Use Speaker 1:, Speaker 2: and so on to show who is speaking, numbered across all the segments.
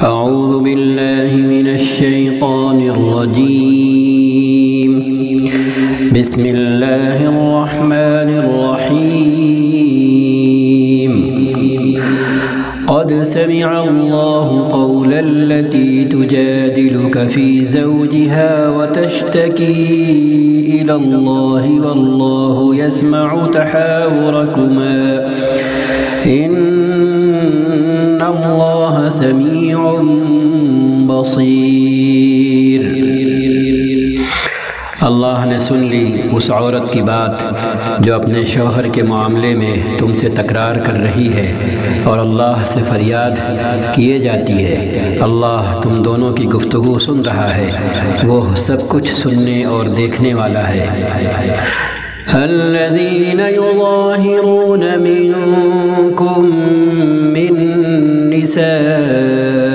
Speaker 1: أعوذ بالله من الشيطان الرجيم. بسم الله الرحمن الرحيم. قد سمع الله قول التي تجادلك في زوجها وتشتكي إلى الله والله يسمع تحاوركما إن الله سمیع بصیر. اللہ نے سن لی اس عورت کی بات جو اپنے شوہر کے معاملے میں تم سے تکرار کر رہی ہے اور اللہ سے فریاد کیے جاتی ہے. اللہ تم دونوں کی گفتگو سن رہا ہے، وہ سب کچھ سننے اور دیکھنے والا ہے. الذين يظاهرون منكم من نسائهم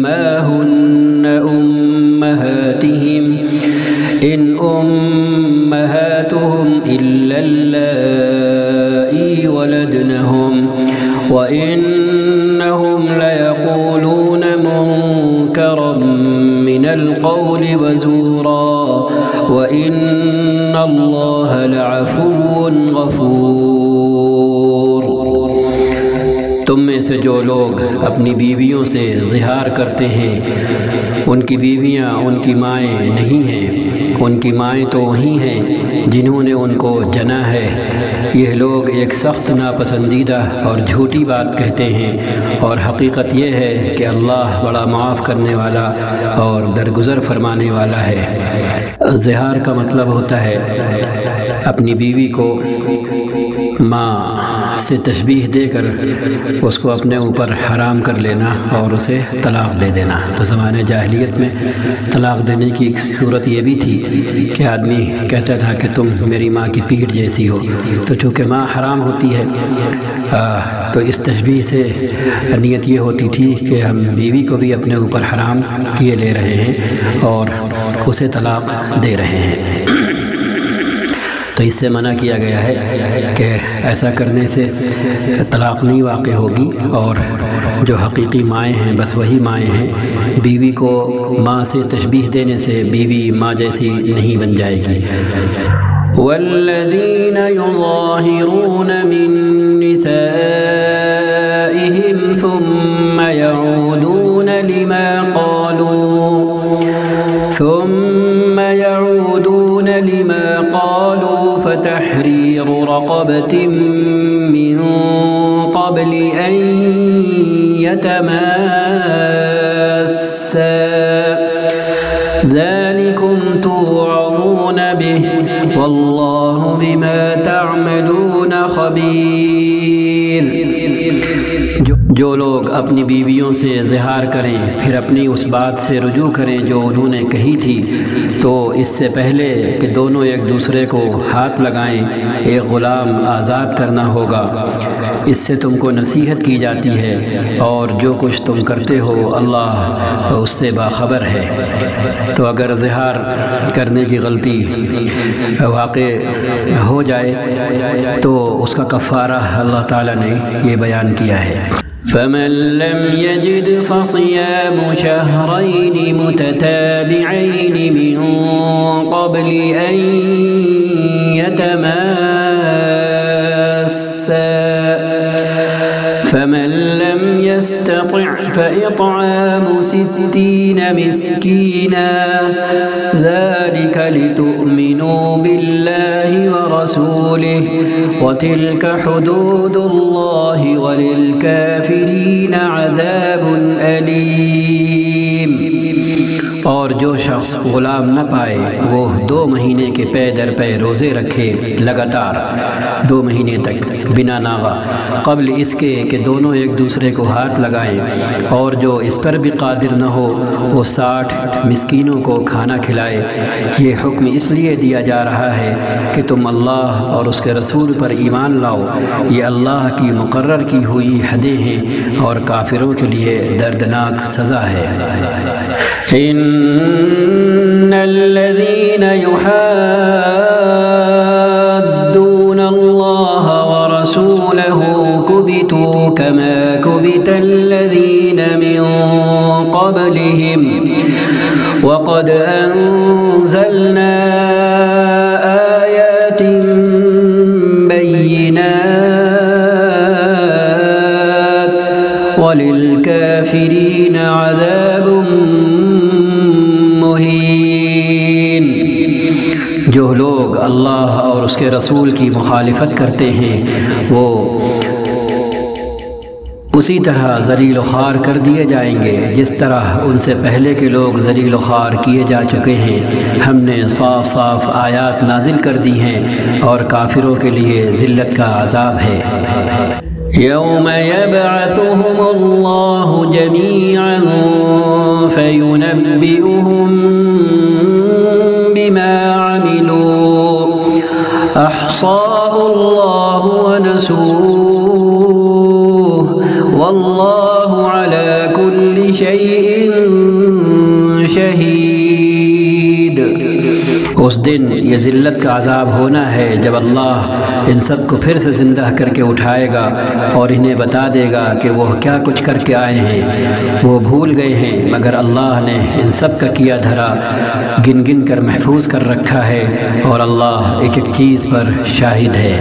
Speaker 1: ما هن أمهاتهم إن أمهاتهم إلا اللائي ولدنهم وإنهم ليقولون منكرا من القول وزورا وإن اللہ لعفو غفور. تم میں سے جو لوگ اپنی بیویوں سے ظہار کرتے ہیں ان کی بیویاں ان کی مائیں نہیں ہیں، ان کی مائیں تو وہی ہیں جنہوں نے ان کو جنا ہے. یہ لوگ ایک سخت ناپسندیدہ اور جھوٹی بات کہتے ہیں، اور حقیقت یہ ہے کہ اللہ بڑا معاف کرنے والا اور درگزر فرمانے والا ہے. ظہار کا مطلب ہوتا ہے اپنی بیوی کو ماں سے تشبیہ دے کر اس کو اپنے اوپر حرام کر لینا اور اسے طلاق دے دینا. تو زمانے جاہلیت میں طلاق دینے کی ایک صورت یہ بھی تھی کہ آدمی کہتا تھا کہ تم میری ماں کی پیٹھ جیسی ہو. تو چونکہ ماں حرام ہوتی ہے تو اس تشبیہ سے نیت یہ ہوتی تھی کہ ہم بیوی کو بھی اپنے اوپر حرام کیے لے رہے ہیں اور اسے طلاق دے رہے ہیں. تو اس سے منع کیا گیا ہے کہ ایسا کرنے سے طلاق نہیں واقع ہوگی، اور جو حقیقی مائیں ہیں بس وہی مائیں ہیں. بیوی کو ماں سے تشبیہ دینے سے بیوی ماں جیسی نہیں بن جائے گی. والذین یظاہرون من نسائهم ثم يعودون لما قالوا فتحرير رقبة من قبل أن يتماسا ذلكم توعظون به والله بما تعملون خبير. جو لوگ اپنی بیویوں سے ظہار کریں پھر اپنی اس بات سے رجوع کریں جو انہوں نے کہی تھی، تو اس سے پہلے کہ دونوں ایک دوسرے کو ہاتھ لگائیں ایک غلام آزاد کرنا ہوگا. اس سے تم کو نصیحت کی جاتی ہے، اور جو کچھ تم کرتے ہو اللہ اس سے باخبر ہے. تو اگر ظہار کرنے کی غلطی واقع ہو جائے تو اس کا کفارہ اللہ تعالیٰ نے یہ بیان کیا ہے. فمن لم يجد فصيام شهرين متتابعين من قبل أن يتماسا فمن لم يستطع فإطعام 60 مسكينا ذلك لتؤمنوا بالله ورسوله وتلك حدود الله وللكافرين عذاب أليم. اور جو شخص غلام نہ پائے وہ 2 مہینے کے پے در پے روزے رکھے لگاتار 2 مہینے تک بنا ناغہ، قبل اس کے کہ دونوں ایک دوسرے کو ہاتھ لگائیں. اور جو اس پر بھی قادر نہ ہو وہ 60 مسکینوں کو کھانا کھلائے. یہ حکم اس لیے دیا جا رہا ہے کہ تم اللہ اور اس کے رسول پر ایمان لاؤ. یہ اللہ کی مقرر کی ہوئی حدیں ہیں اور کافروں کے لیے دردناک سزا ہے. ان الذين يحادون الله ورسوله كبتوا كما كبت الذين من قبلهم وقد أنزلنا آيات بينات وللكافرين عذاب مہین۔ جو لوگ اللہ اور اس کے رسول کی مخالفت کرتے ہیں وہ اسی طرح ذلیل و خوار کر دیے جائیں گے جس طرح ان سے پہلے کے لوگ ذلیل و خوار کیے جا چکے ہیں۔ ہم نے صاف صاف آیات نازل کر دی ہیں اور کافروں کے لیے ذلت کا عذاب ہے۔ یوم یبعثهم اللہ جمیعا فینبئهم بما عملوا احصاہ اللہ ونسوہ واللہ علی کل شیء شہید۔ اس دن یہ ذلت کا عذاب ہونا ہے جب اللہ ان سب کو پھر سے زندہ کر کے اٹھائے گا اور انہیں بتا دے گا کہ وہ کیا کچھ کر کے آئے ہیں۔ وہ بھول گئے ہیں مگر اللہ نے ان سب کا کیا دھرا گن گن کر محفوظ کر رکھا ہے اور اللہ ایک ایک چیز پر شاہد ہے۔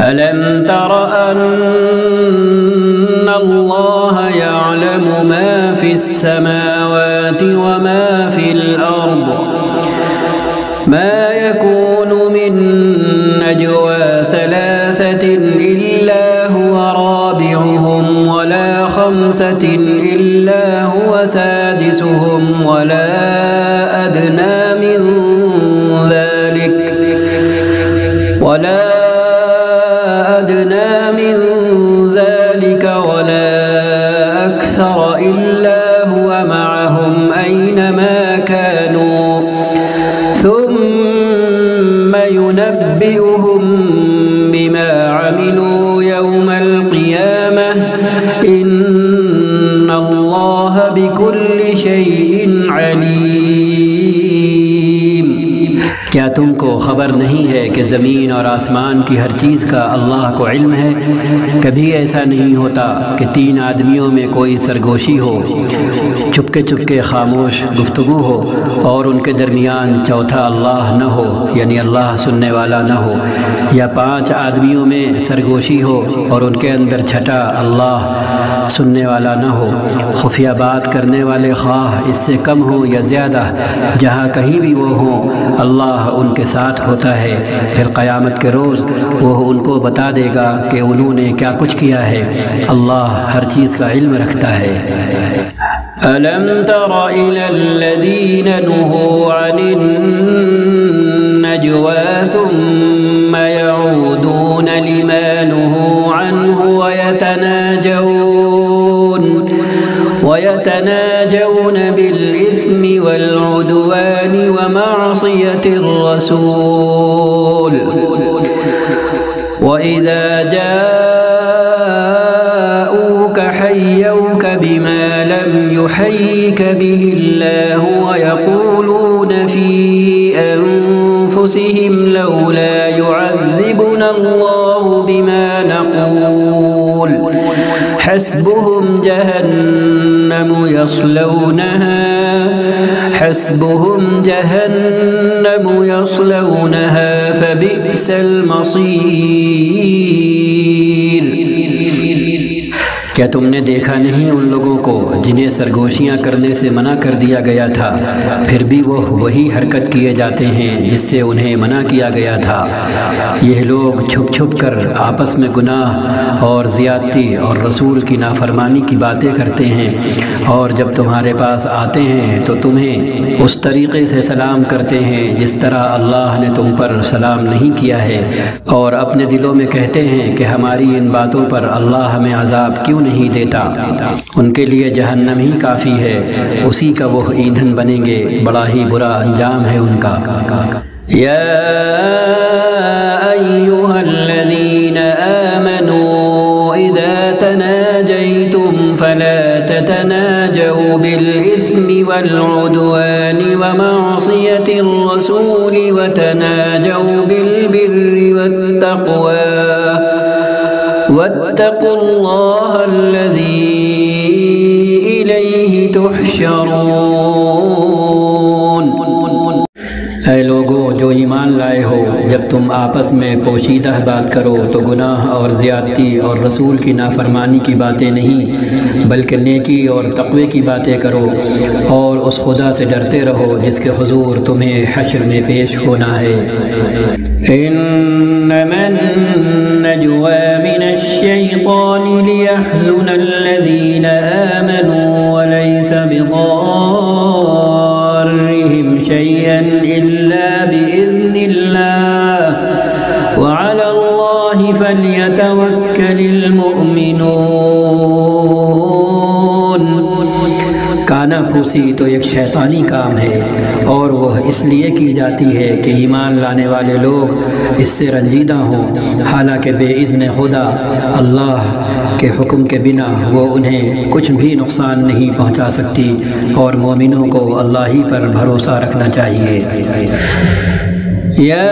Speaker 1: أَلَمْ تَرَ أَنَّ اللَّهَ يَعْلَمُ مَا فِي السَّمَاوَاتِ وَمَا فِي الْأَرْضِ مَا يَكُونُ مِن نَّجْوَى ثَلَاثَةٍ إِلَّا هُوَ رَابِعُهُمْ وَلَا خَمْسَةٍ إِلَّا هُوَ سَادِسُهُمْ وَلَا أَدْنَى مِن ذَلِكَ وَلَا أكثر إلا هو معهم أينما كانوا ثم ينبئهم بما عملوا يوم القيامة إن الله بكل شيء عليم۔ کیا تم کو خبر نہیں ہے کہ زمین اور آسمان کی ہر چیز کا اللہ کو علم ہے؟ کبھی ایسا نہیں ہوتا کہ تین آدمیوں میں کوئی سرگوشی ہو، چپکے چپکے خاموش گفتگو ہو اور ان کے درمیان چوتھا اللہ نہ ہو، یعنی اللہ سننے والا نہ ہو، یا پانچ آدمیوں میں سرگوشی ہو اور ان کے اندر چھٹا اللہ سننے والا نہ ہو۔ خفیہ بات کرنے والے خواہ اس سے کم ہوں یا زیادہ، جہاں کہیں بھی وہ ہوں اللہ ان کے ساتھ ہوتا ہے۔ پھر قیامت کے روز وہ ان کو بتا دے گا کہ انہوں نے کیا کچھ کیا ہے۔ اللہ ہر چیز کا علم رکھتا ہے۔ أَلَمْ تَرَ إِلَى الَّذِينَ نُهُوا عَنِ النَّجْوَى ثُمَّ يَعُودُونَ لِمَا نُهُوا عَنْهُ ويتناجون بالإثم والعدوان ومعصية الرسول وإذا جاءوك حيوك بما لم يحيك به الله ويقولون في أنفسهم لولا يعذبنا الله بما نقول حسبهم جهنم يصلونها فبئس المصير۔ کیا تم نے دیکھا نہیں ان لوگوں کو جنہیں سرگوشیاں کرنے سے منع کر دیا گیا تھا، پھر بھی وہ وہی حرکت کیے جاتے ہیں جس سے انہیں منع کیا گیا تھا؟ یہ لوگ چھپ چھپ کر آپس میں گناہ اور زیادتی اور رسول کی نافرمانی کی باتیں کرتے ہیں، اور جب تمہارے پاس آتے ہیں تو تمہیں اس طریقے سے سلام کرتے ہیں جس طرح اللہ نے تم پر سلام نہیں کیا ہے، اور اپنے دلوں میں کہتے ہیں کہ ہماری ان باتوں پر اللہ ہمیں عذاب کیوں نہیں دیتا۔ ان کے لیے جہنم ہی کافی ہے، اسی کا وہ ایندھن بنیں گے، بڑا ہی برا انجام ہے ان کا۔ یا ایھا الذین آمنوا اذا تناجیتم فلا تتناجوا بالإثم والعدوان ومعصیة الرسول وتناجوا بالبر والتقوى واتقوا اللہ الذی الیہ تحشرون۔ اے لوگو جو ایمان لائے ہو، جب تم آپس میں پوشیدہ بات کرو تو گناہ اور زیادتی اور رسول کی نافرمانی کی باتیں نہیں، بلکہ نیکی اور تقوی کی باتیں کرو، اور اس خدا سے ڈرتے رہو جس کے حضور تمہیں حشر میں پیش ہونا ہے۔ انما النجوى من الشيطان ليحزن الذين آمنوا وليس بضارهم شيئا إلا بإذن الله وعلى الله فليتوكل المؤمنون۔ کانا پھوسی تو ایک شیطانی کام ہے، اور وہ اس لیے کی جاتی ہے کہ ایمان لانے والے لوگ اس سے رنجیدہ ہوں، حالانکہ بے اذن خدا اللہ کے حکم کے بنا وہ انہیں کچھ بھی نقصان نہیں پہنچا سکتی، اور مومنوں کو اللہ ہی پر بھروسہ رکھنا چاہیے۔ یا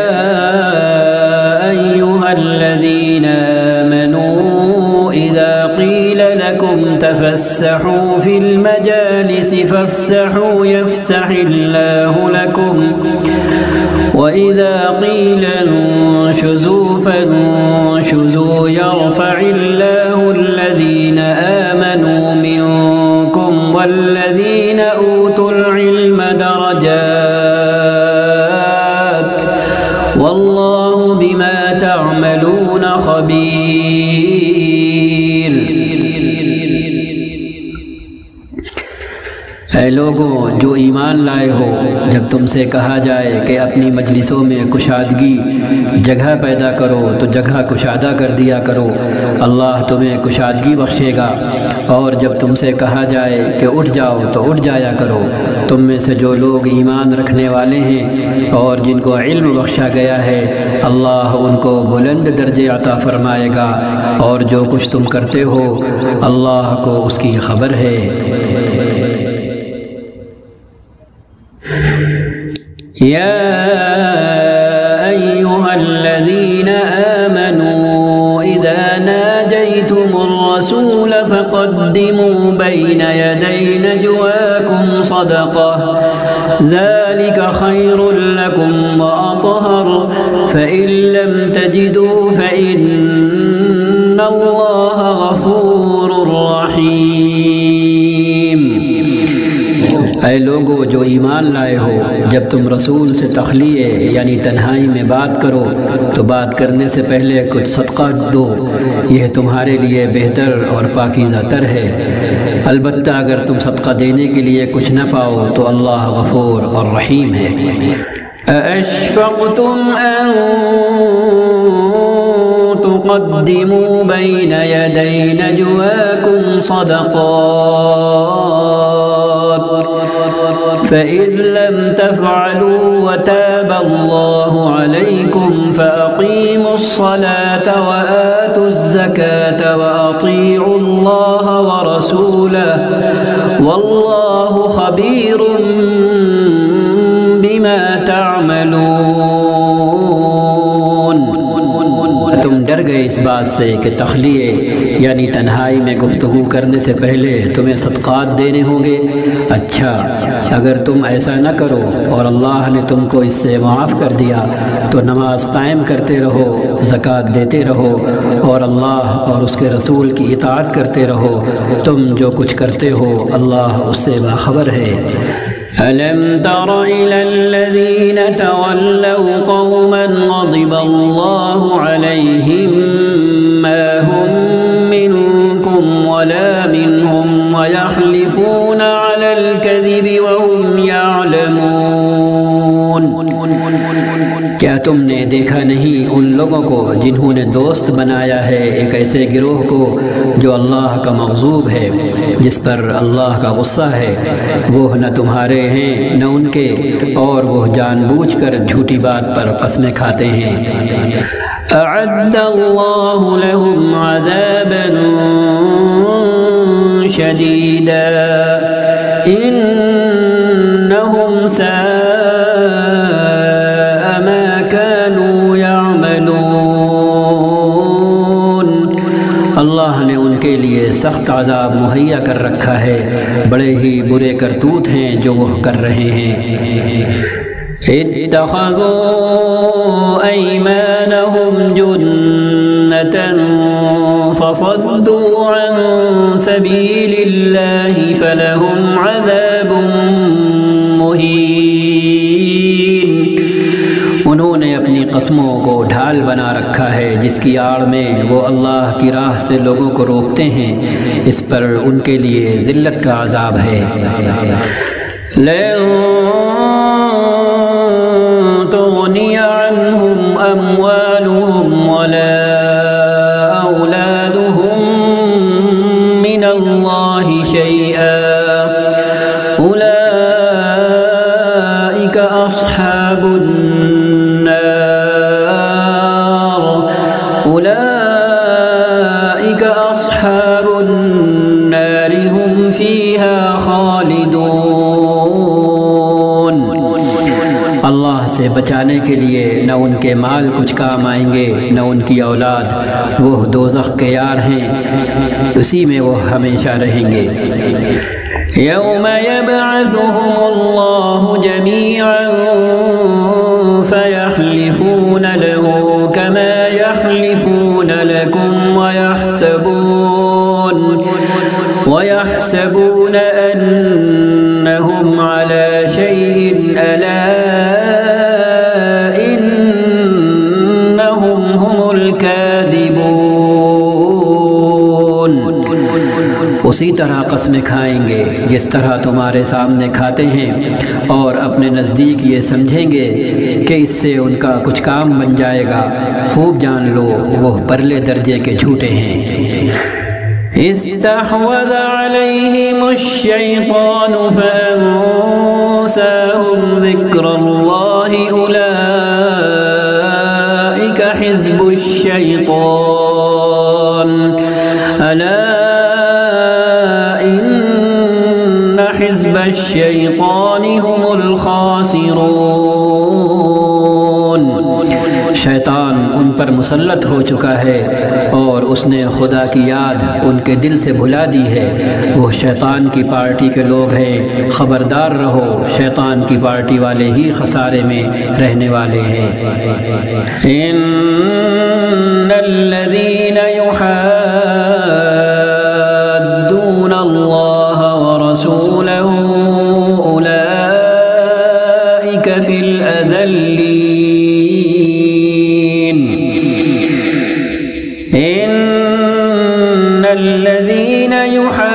Speaker 1: ایھا الذین آمنوا اذا قیل لكم تفسحوا في المجالس فافسحوا يفسح الله لكم وإذا قيل انشزوا فانشزوا يرفع الله الذين آمنوا منكم والذين أوتوا العلم درجات والله بما تعملون خبير۔ اے لوگوں جو ایمان لائے ہو، جب تم سے کہا جائے کہ اپنی مجلسوں میں کشادگی جگہ پیدا کرو تو جگہ کشادہ کر دیا کرو، اللہ تمہیں کشادگی بخشے گا، اور جب تم سے کہا جائے کہ اٹھ جاؤ تو اٹھ جایا کرو۔ تم میں سے جو لوگ ایمان رکھنے والے ہیں اور جن کو علم بخشا گیا ہے، اللہ ان کو بلند درجے عطا فرمائے گا، اور جو کچھ تم کرتے ہو اللہ کو اس کی خبر ہے۔ يا أيها الذين آمنوا إذا ناجيتم الرسول فقدموا بين يدي نجواكم صدقة ذلك خير لكم وأطهر فإن لم تجدوا فإن الله غفور رحيم۔ اے لوگو جو ایمان لائے ہو، جب تم رسول سے تخلیے یعنی تنہائی میں بات کرو تو بات کرنے سے پہلے کچھ صدقہ دو، یہ تمہارے لیے بہتر اور پاکیزہ تر ہے۔ البتہ اگر تم صدقہ دینے کے لیے کچھ نہ پاؤ تو اللہ غفور اور رحیم ہے۔ أَأَشْفَقْتُمْ أَن تُقَدِّمُوا بَيْنَ يَدَيْ نَجْوَاكُمْ صَدَقَاتٍ فَإِذْ لَمْ تَفْعَلُوا وَتَابَ اللَّهُ عَلَيْكُمْ فَأَقِيمُوا الصَّلَاةَ وَآتُوا الزَّكَاةَ وَأَطِيعُوا اللَّهَ وَرَسُولَهُ وَاللَّهُ خَبِيرٌ بِمَا تَعْمَلُونَ۔ تم ڈر گئے اس بات سے کہ تخلیے یعنی تنہائی میں گفتگو کرنے سے پہلے تمہیں صدقات دینے ہوں گے؟ اچھا، اگر تم ایسا نہ کرو اور اللہ نے تم کو اس سے معاف کر دیا تو نماز قائم کرتے رہو، زکوٰۃ دیتے رہو، اور اللہ اور اس کے رسول کی اطاعت کرتے رہو۔ تم جو کچھ کرتے ہو اللہ اس سے باخبر ہے۔ أَلَمْ تَرَ إِلَى الَّذِينَ تَوَلَّوْا قَوْمًا غَضِبَ اللَّهُ عَلَيْهِمْ مَا هُمْ مِنْكُمْ وَلَا مِنْهُمْ وَيَحْلِفُونَ عَلَى الْكَذِبِ وَهُمْ يَعْلَمُونَ۔ کیا تم نے دیکھا نہیں ان لوگوں کو جنہوں نے دوست بنایا ہے ایک ایسے گروہ کو جو اللہ کا مغضوب ہے، جس پر اللہ کا غصہ ہے؟ وہ نہ تمہارے ہیں نہ ان کے، اور وہ جان بوجھ کر جھوٹی بات پر قسمیں کھاتے ہیں۔ اعد اللہ لهم عذابا شدیدا انہم ساء ما كانوا يعملون۔ اللہ نے ان کے لیے سخت عذاب مہیا کر رکھا ہے، بڑے ہی برے کرتوت ہیں جو وہ کر رہے ہیں۔ اتخذوا ایمانہم جنة فصدوا عن سبیل اللہ فلہم عذاب مہین۔ انہوں نے اپنی قسموں کو ڈھال بنا رکھا ہے جس کی آڑ میں وہ اللہ کی راہ سے لوگوں کو روکتے ہیں، اس پر ان کے لیے ذلت کا عذاب ہے۔ لن تغنی عنہم اموالہم ولا اولادہم من اللہ شیئا اولئک اصحاب أولئك أصحاب النار هم فيها خالدون۔ اللہ سے بچانے کے لیے نہ ان کے مال کچھ کام آئیں گے نہ ان کی اولاد، وہ دوزخ کے یار ہیں، اسی میں وہ ہمیشہ رہیں گے۔ یوم یبعثهم اللہ جميعا فیحلفون له كما يحلفون لكم ويحسبون أنهم على شيء ألا إنهم هم الكاذبون۔ اسی طرح قسمیں کھائیں گے جس طرح تمہارے سامنے کھاتے ہیں، اور اپنے نزدیک یہ سمجھیں گے کہ اس سے ان کا کچھ کام بن جائے گا، خوب جان لو وہ پرلے درجے کے جھوٹے ہیں۔ استحوذ عليهم الشيطان فأنساهم ذكر الله أولئك حزب الشيطان ألا إن حزب الشيطان هم الخاسرون۔ شیطان ان پر مسلط ہو چکا ہے اور اس نے خدا کی یاد ان کے دل سے بھلا دی ہے، وہ شیطان کی پارٹی کے لوگ ہیں، خبردار رہو شیطان کی پارٹی والے ہی خسارے میں رہنے والے ہیں۔ ان الذين يحادون الله ورسوله أولئك في الأذلين۔ إن الذين يحادون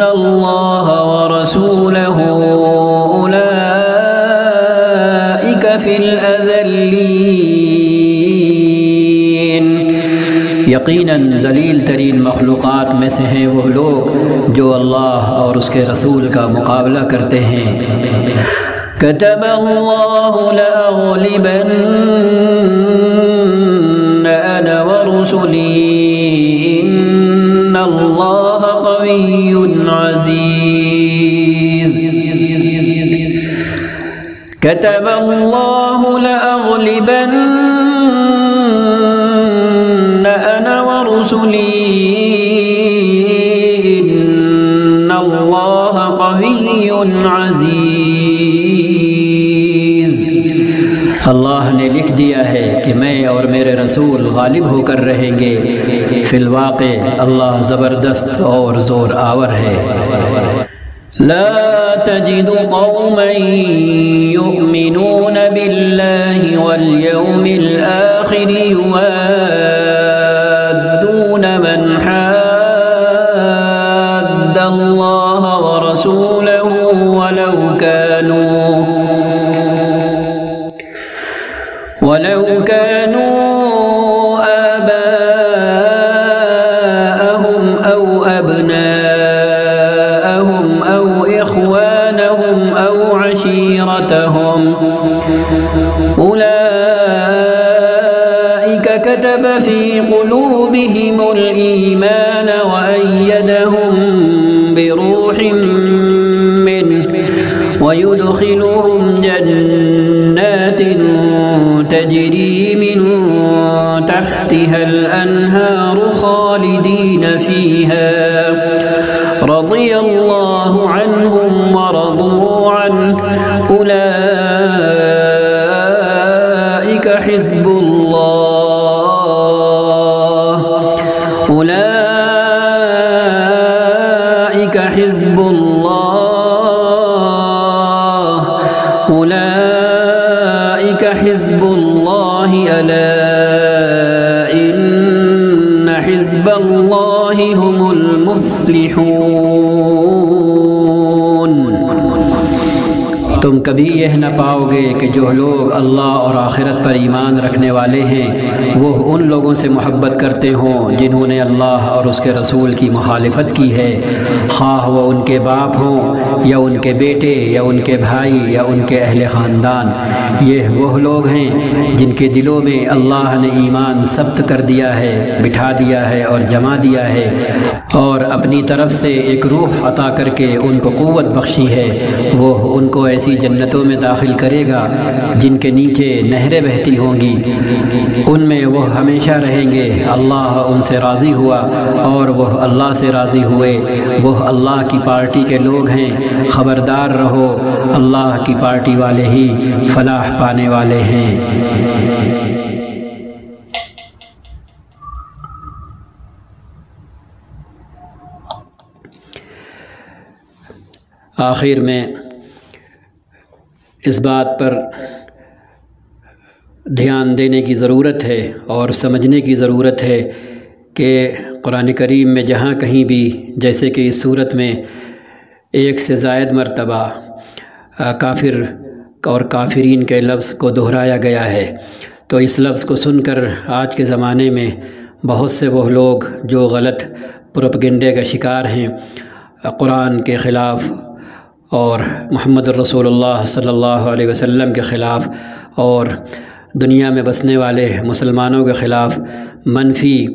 Speaker 1: الله ورسوله أولئك في الأذلين۔ یقیناً ذلیل ترین مخلوقات میں سے ہیں وہ لوگ جو اللہ اور اس کے رسول کا مقابلہ کرتے ہیں۔ كتب الله لأغلبن أنا ورسلي إن الله قوي عزيز۔ كتب الله لأغلبن أنا ورسلي إن الله قوي عزيز۔ اللہ نے لکھ دیا ہے کہ میں اور میرے رسول غالب ہو کر رہیں گے، فی الواقع اللہ زبردست اور زور آور ہے۔ لا تجد قوما يؤمنون بالله واليوم الآخر يوادون من حاد الله ورسوله ولو كانوا آباءهم أو أبناءهم أو إخوانهم أو عشيرتهم أولئك كتب في قلوبهم الإيمان وأيدهم بروح منه ويدخلهم جنات تجري من من تحتها الأنهار خالدين فيها رضي الله عنهم ورضوا عنه أولئك حزب الله أولئك حزب الله أولئك حزب الله ألا إن حزب الله هم المفلحون۔ تم کبھی یہ نہ پاؤ گے کہ جو لوگ اللہ اور آخرت پر ایمان رکھنے والے ہیں وہ ان لوگوں سے محبت کرتے ہوں جنہوں نے اللہ اور اس کے رسول کی مخالفت کی ہے، خواہ وہ ان کے باپ ہوں یا ان کے بیٹے یا ان کے بھائی یا ان کے اہل خاندان۔ یہ وہ لوگ ہیں جن کے دلوں میں اللہ نے ایمان ثبت کر دیا ہے، بٹھا دیا ہے اور جما دیا ہے، اور اپنی طرف سے ایک روح عطا کر کے ان کو قوت بخشی ہے۔ وہ ان کو ایسی جنتوں میں داخل کرے گا جن کے نیچے نہریں بہتی ہوں گی، ان میں وہ ہمیشہ رہیں گے۔ اللہ ان سے راضی ہوا اور وہ اللہ سے راضی ہوئے۔ وہ اللہ کی پارٹی کے لوگ ہیں، خبردار رہو، اللہ کی پارٹی والے ہی فلاح پانے والے ہیں۔ آخر میں اس بات پر دھیان دینے کی ضرورت ہے اور سمجھنے کی ضرورت ہے کہ قرآن کریم میں جہاں کہیں بھی، جیسے کہ اس صورت میں ایک سے زائد مرتبہ کافر اور کافرین کے لفظ کو دہرایا گیا ہے، تو اس لفظ کو سن کر آج کے زمانے میں بہت سے وہ لوگ جو غلط پروپیگنڈے کا شکار ہیں، قرآن کے خلاف اور محمد الرسول اللہ صلی اللہ علیہ وسلم کے خلاف اور دنیا میں بسنے والے مسلمانوں کے خلاف منفی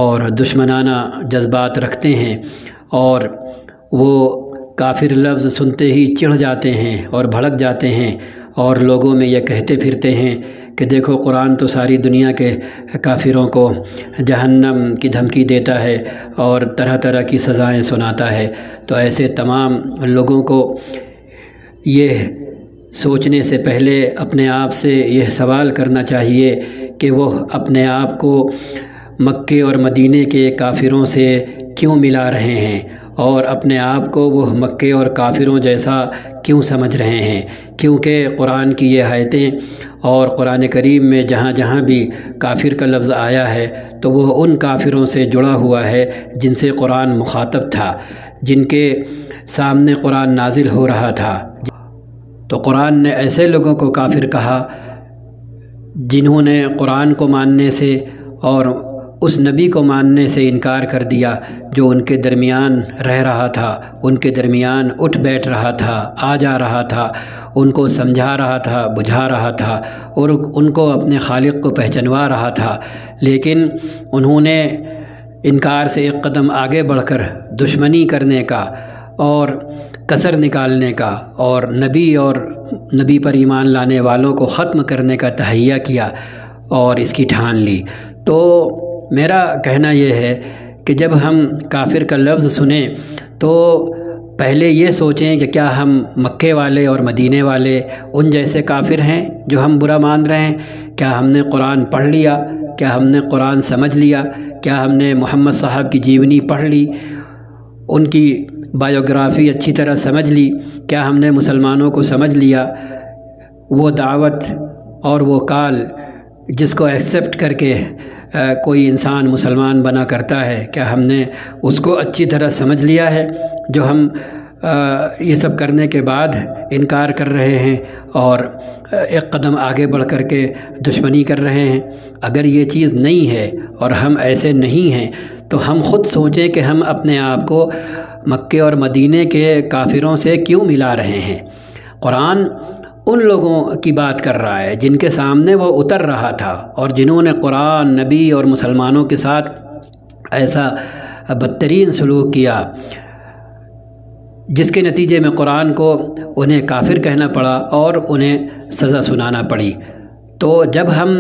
Speaker 1: اور دشمنانہ جذبات رکھتے ہیں، اور وہ کافر لفظ سنتے ہی چڑھ جاتے ہیں اور بھڑک جاتے ہیں اور لوگوں میں یہ کہتے پھرتے ہیں کہ دیکھو قرآن تو ساری دنیا کے کافروں کو جہنم کی دھمکی دیتا ہے اور طرح طرح کی سزائیں سناتا ہے۔ تو ایسے تمام لوگوں کو یہ سوچنے سے پہلے اپنے آپ سے یہ سوال کرنا چاہیے کہ وہ اپنے آپ کو مکے اور مدینے کے کافروں سے کیوں ملا رہے ہیں اور اپنے آپ کو وہ مکے اور کافروں جیسا کیوں سمجھ رہے ہیں، کیونکہ قرآن کی یہ آیتیں اور قرآن کریم میں جہاں جہاں بھی کافر کا لفظ آیا ہے تو وہ ان کافروں سے جڑا ہوا ہے جن سے قرآن مخاطب تھا، جن کے سامنے قرآن نازل ہو رہا تھا۔ تو قرآن نے ایسے لوگوں کو کافر کہا جنہوں نے قرآن کو ماننے سے اور اس نبی کو ماننے سے انکار کر دیا جو ان کے درمیان رہ رہا تھا، ان کے درمیان اٹھ بیٹھ رہا تھا، آ جا رہا تھا، ان کو سمجھا رہا تھا، بجھا رہا تھا اور ان کو اپنے خالق کو پہچنوا رہا تھا، لیکن انہوں نے انکار سے ایک قدم آگے بڑھ کر دشمنی کرنے کا اور کسر نکالنے کا اور نبی پر ایمان لانے والوں کو ختم کرنے کا تہیہ کیا اور اس کی ٹھان لی۔ تو میرا کہنا یہ ہے کہ جب ہم کافر کا لفظ سنیں تو پہلے یہ سوچیں کہ کیا ہم مکے والے اور مدینے والے ان جیسے کافر ہیں جو ہم برا مان رہے ہیں؟ کیا ہم نے قرآن پڑھ لیا؟ کیا ہم نے قرآن سمجھ لیا؟ کیا ہم نے محمد صاحب کی جیونی پڑھ لی، ان کی بایوگرافی اچھی طرح سمجھ لی؟ کیا ہم نے مسلمانوں کو سمجھ لیا؟ وہ دعوت اور وہ کال جس کو ایکسیپٹ کر کے کوئی انسان مسلمان بنا کرتا ہے، کیا ہم نے اس کو اچھی طرح سمجھ لیا ہے جو ہم یہ سب کرنے کے بعد انکار کر رہے ہیں اور ایک قدم آگے بڑھ کر کے دشمنی کر رہے ہیں؟ اگر یہ چیز نہیں ہے اور ہم ایسے نہیں ہیں تو ہم خود سوچیں کہ ہم اپنے آپ کو مکے اور مدینے کے کافروں سے کیوں ملا رہے ہیں؟ قرآن ان لوگوں کی بات کر رہا ہے جن کے سامنے وہ اتر رہا تھا اور جنہوں نے قرآن، نبی اور مسلمانوں کے ساتھ ایسا بدترین سلوک کیا جس کے نتیجے میں قرآن کو انہیں کافر کہنا پڑا اور انہیں سزا سنانا پڑی۔ تو جب ہم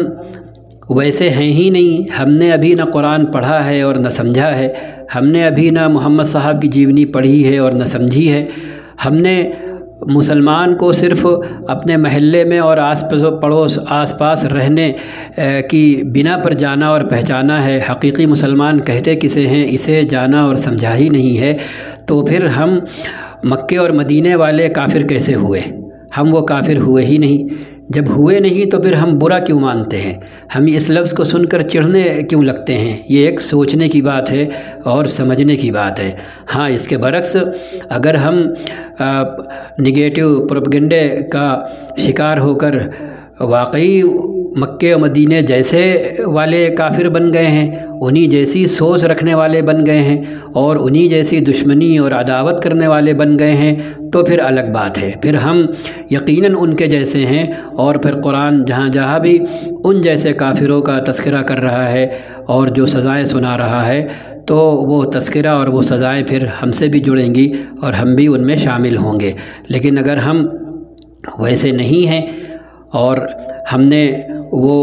Speaker 1: ویسے ہیں ہی نہیں۔ ہم نے ابھی نہ قرآن پڑھا ہے اور نہ سمجھا ہے، ہم نے ابھی نہ محمد صاحب کی جیونی پڑھی ہے اور نہ سمجھی ہے۔ ہم نے مسلمان کو صرف اپنے محلے میں اور آس پاس رہنے کی بنا پر جانا اور پہچانا ہے۔ حقیقی مسلمان کہتے کسے ہیں، اسے جانا اور سمجھا ہی نہیں ہے۔ تو پھر ہم مکے اور مدینے والے کافر کیسے ہوئے؟ ہم وہ کافر ہوئے ہی نہیں۔ جب ہوئے نہیں تو پھر ہم برا کیوں مانتے ہیں؟ ہم اس لفظ کو سن کر چڑھنے کیوں لگتے ہیں؟ یہ ایک سوچنے کی بات ہے اور سمجھنے کی بات ہے۔ ہاں، اس کے برعکس اگر ہم نگیٹو پروپیگنڈے کا شکار ہو کر واقعی مکے و مدینے جیسے والے کافر بن گئے ہیں، انہی جیسی سوچ رکھنے والے بن گئے ہیں اور انہی جیسی دشمنی اور عداوت کرنے والے بن گئے ہیں، تو پھر الگ بات ہے۔ پھر ہم یقیناً ان کے جیسے ہیں، اور پھر قرآن جہاں جہاں بھی ان جیسے کافروں کا تذکرہ کر رہا ہے اور جو سزائیں سنا رہا ہے، تو وہ تذکرہ اور وہ سزائیں پھر ہم سے بھی جڑیں گی اور ہم بھی ان میں شامل ہوں گے۔ لیکن اگر ہم ویسے نہیں ہیں اور ہم نے وہ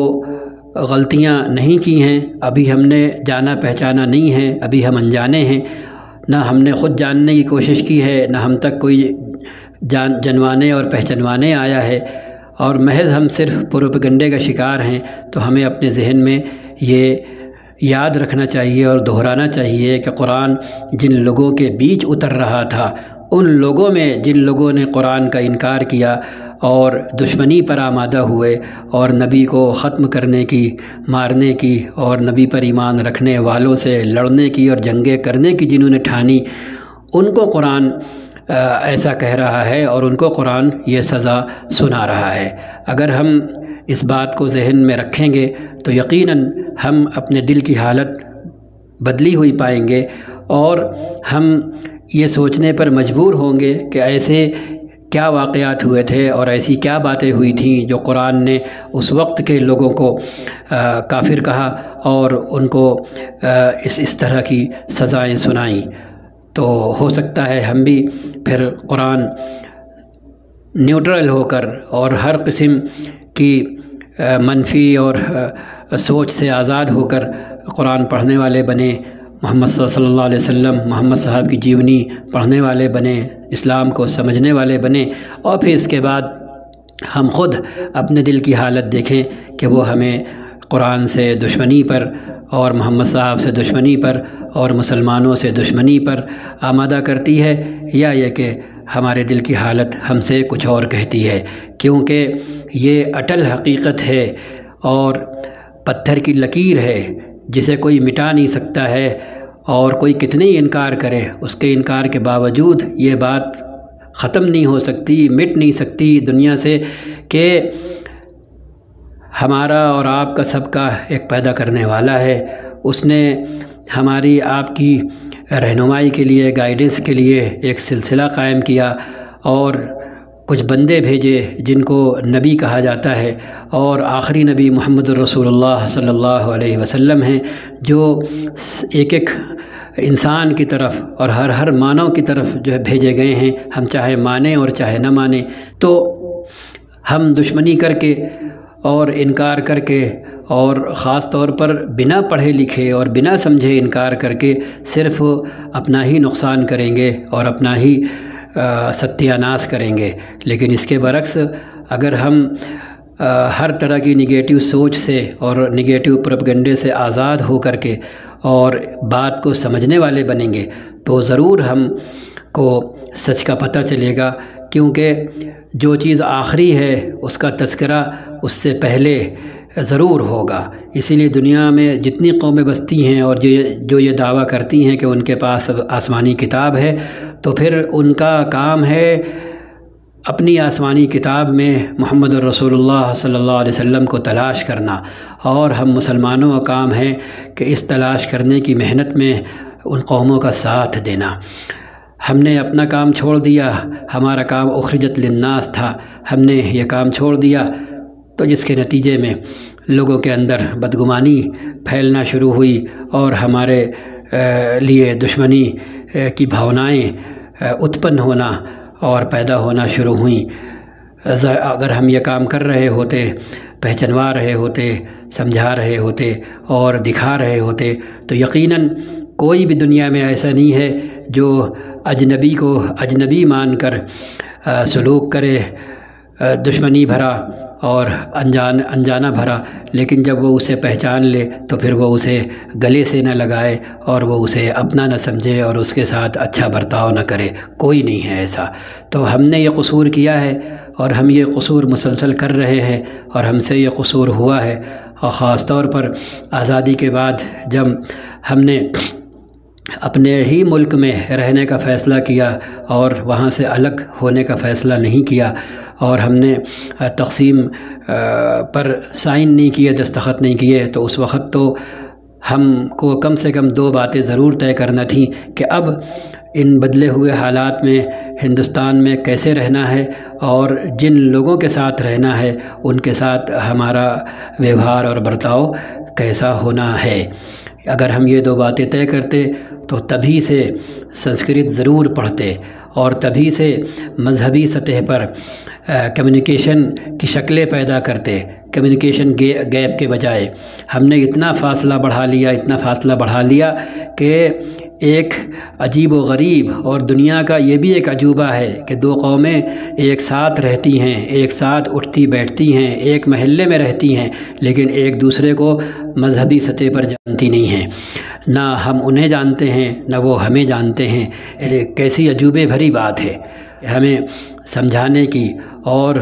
Speaker 1: غلطیاں نہیں کی ہیں، ابھی ہم نے جانا پہچانا نہیں ہے، ابھی ہم انجانے ہیں، نہ ہم نے خود جاننے کی کوشش کی ہے، نہ ہم تک کوئی جنوانے اور پہچنوانے آیا ہے، اور محض ہم صرف پروپیگنڈے کا شکار ہیں، تو ہمیں اپنے ذہن میں یہ یاد رکھنا چاہیے اور دہرانا چاہیے کہ قرآن جن لوگوں کے بیچ اتر رہا تھا، ان لوگوں میں جن لوگوں نے قرآن کا انکار کیا اور دشمنی پر آمادہ ہوئے اور نبی کو ختم کرنے کی، مارنے کی اور نبی پر ایمان رکھنے والوں سے لڑنے کی اور جنگیں کرنے کی جنہوں نے ٹھانی، ان کو قرآن ایسا کہہ رہا ہے اور ان کو قرآن یہ سزا سنا رہا ہے۔ اگر ہم اس بات کو ذہن میں رکھیں گے تو یقیناً ہم اپنے دل کی حالت بدلی ہوئی پائیں گے اور ہم یہ سوچنے پر مجبور ہوں گے کہ ایسے کیا واقعات ہوئے تھے اور ایسی کیا باتیں ہوئی تھیں جو قرآن نے اس وقت کے لوگوں کو کافر کہا اور ان کو اس طرح کی سزائیں سنائیں۔ تو ہو سکتا ہے ہم بھی پھر قرآن نیوٹرل ہو کر اور ہر قسم کی منفی اور سوچ سے آزاد ہو کر قرآن پڑھنے والے بنے، محمد صلی اللہ علیہ وسلم محمد صاحب کی جیونی پڑھنے والے بنے، اسلام کو سمجھنے والے بنے، اور پھر اس کے بعد ہم خود اپنے دل کی حالت دیکھیں کہ وہ ہمیں قرآن سے دشمنی پر اور محمد صاحب سے دشمنی پر اور مسلمانوں سے دشمنی پر آمادہ کرتی ہے، یا یہ کہ ہمارے دل کی حالت ہم سے کچھ اور کہتی ہے، کیونکہ یہ اٹل حقیقت ہے اور پتھر کی لکیر ہے جسے کوئی مٹا نہیں سکتا ہے، اور کوئی کتنے ہی انکار کرے اس کے انکار کے باوجود یہ بات ختم نہیں ہو سکتی، مٹ نہیں سکتی دنیا سے کہ ہمارا اور آپ کا سب کا ایک پیدا کرنے والا ہے۔ اس نے ہماری آپ کی رہنمائی کے لیے، گائیڈنس کے لیے ایک سلسلہ قائم کیا اور کچھ بندے بھیجے جن کو نبی کہا جاتا ہے، اور آخری نبی محمد رسول اللہ صلی اللہ علیہ وسلم ہیں، جو ایک ایک انسان کی طرف اور ہر مانو کی طرف جو ہے بھیجے گئے ہیں، ہم چاہے مانیں اور چاہے نہ مانیں۔ تو ہم دشمنی کر کے اور انکار کر کے اور خاص طور پر بنا پڑھے لکھے اور بنا سمجھے انکار کر کے صرف اپنا ہی نقصان کریں گے اور اپنا ہی ستیہ ناش کریں گے۔ لیکن اس کے برعکس اگر ہم ہر طرح کی نگیٹو سوچ سے اور نگیٹو پروپیگنڈے سے آزاد ہو کر کے اور بات کو سمجھنے والے بنیں گے تو ضرور ہم کو سچ کا پتہ چلے گا، کیونکہ جو چیز آخری ہے اس کا تذکرہ اس سے پہلے ضرور ہوگا۔ اسی لیے دنیا میں جتنی قومیں بستی ہیں اور جو یہ دعویٰ کرتی ہیں کہ ان کے پاس آسمانی کتاب ہے، تو پھر ان کا کام ہے اپنی آسمانی کتاب میں محمد رسول اللہ صلی اللہ علیہ وسلم کو تلاش کرنا، اور ہم مسلمانوں کا کام ہے کہ اس تلاش کرنے کی محنت میں ان قوموں کا ساتھ دینا۔ ہم نے اپنا کام چھوڑ دیا، ہمارا کام اخرجت للناس تھا، ہم نے یہ کام چھوڑ دیا، تو جس کے نتیجے میں لوگوں کے اندر بدگمانی پھیلنا شروع ہوئی اور ہمارے لیے دشمنی کی بھاونائیں اتپن ہونا اور پیدا ہونا شروع ہوئیں۔ اگر ہم یہ کام کر رہے ہوتے، پہچنوا رہے ہوتے، سمجھا رہے ہوتے اور دکھا رہے ہوتے تو یقیناً کوئی بھی دنیا میں ایسا نہیں ہے جو اجنبی کو اجنبی مان کر سلوک کرے، دشمنی بھرا اور انجانہ بھرا، لیکن جب وہ اسے پہچان لے تو پھر وہ اسے گلے سے نہ لگائے اور وہ اسے اپنا نہ سمجھے اور اس کے ساتھ اچھا برتاؤ نہ کرے۔ کوئی نہیں ہے ایسا۔ تو ہم نے یہ قصور کیا ہے اور ہم یہ قصور مسلسل کر رہے ہیں اور ہم سے یہ قصور ہوا ہے، اور خاص طور پر آزادی کے بعد جب ہم نے اپنے ہی ملک میں رہنے کا فیصلہ کیا اور وہاں سے الگ ہونے کا فیصلہ نہیں کیا، اور ہم نے تقسیم پر سائن نہیں کیے، دستخط نہیں کیے، تو اس وقت تو ہم کو کم سے کم 2 باتیں ضرور طے کرنا تھیں کہ اب ان بدلے ہوئے حالات میں ہندوستان میں کیسے رہنا ہے اور جن لوگوں کے ساتھ رہنا ہے ان کے ساتھ ہمارا ویوہار اور برتاؤ کیسا ہونا ہے۔ اگر ہم یہ 2 باتیں طے کرتے تو تبھی سے سنسکرت ضرور پڑھتے اور تبھی سے مذہبی سطح پر کمیونیکیشن کی شکلیں پیدا کرتے، کمیونیکیشن گیپ کے بجائے۔ ہم نے اتنا فاصلہ بڑھا لیا کہ ایک عجیب و غریب اور دنیا کا یہ بھی ایک عجوبہ ہے کہ 2 قومیں ایک ساتھ رہتی ہیں، ایک ساتھ اٹھتی بیٹھتی ہیں، ایک محلے میں رہتی ہیں، لیکن ایک دوسرے کو مذہبی سطح پر جانتی نہیں ہیں، نہ ہم انہیں جانتے ہیں نہ وہ ہمیں جانتے ہیں۔ کیسی عجوبے بھری بات ہے، ہمیں سمجھانے کی اور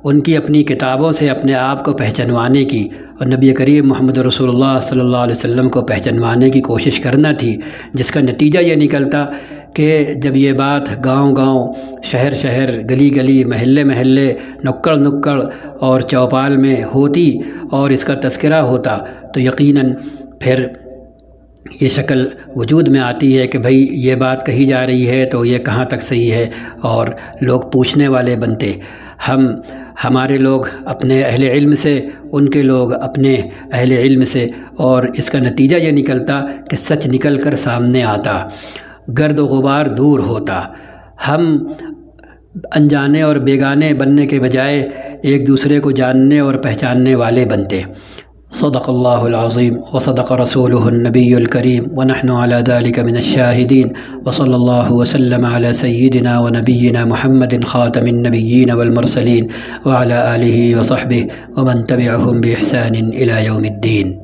Speaker 1: ان کی اپنی کتابوں سے اپنے آپ کو پہچنوانے کی اور نبی کریم محمد رسول اللہ صلی اللہ علیہ وسلم کو پہچنوانے کی کوشش کرنا تھی، جس کا نتیجہ یہ نکلتا کہ جب یہ بات گاؤں گاؤں، شہر شہر، گلی گلی، محلے محلے، نکڑ نکڑ اور چوپال میں ہوتی اور اس کا تذکرہ ہوتا تو یقیناً پھر یہ شکل وجود میں آتی ہے کہ بھئی یہ بات کہی جا رہی ہے تو یہ کہاں تک صحیح ہے، اور لوگ پوچھنے والے بنتے۔ ہمارے لوگ اپنے اہل علم سے، ان کے لوگ اپنے اہل علم سے، اور اس کا نتیجہ یہ نکلتا کہ سچ نکل کر سامنے آتا، گرد و غبار دور ہوتا، ہم انجانے اور بیگانے بننے کے بجائے ایک دوسرے کو جاننے اور پہچاننے والے بنتے۔ صدق اللہ العظیم وصدق رسولہ النبی الکریم ونحن على ذلك من الشاہدین وصلی اللہ وسلم على سیدنا ونبینا محمد خاتم النبیین والمرسلین وعلى آلہ وصحبہ ومن تبعہم بإحسان إلى یوم الدین۔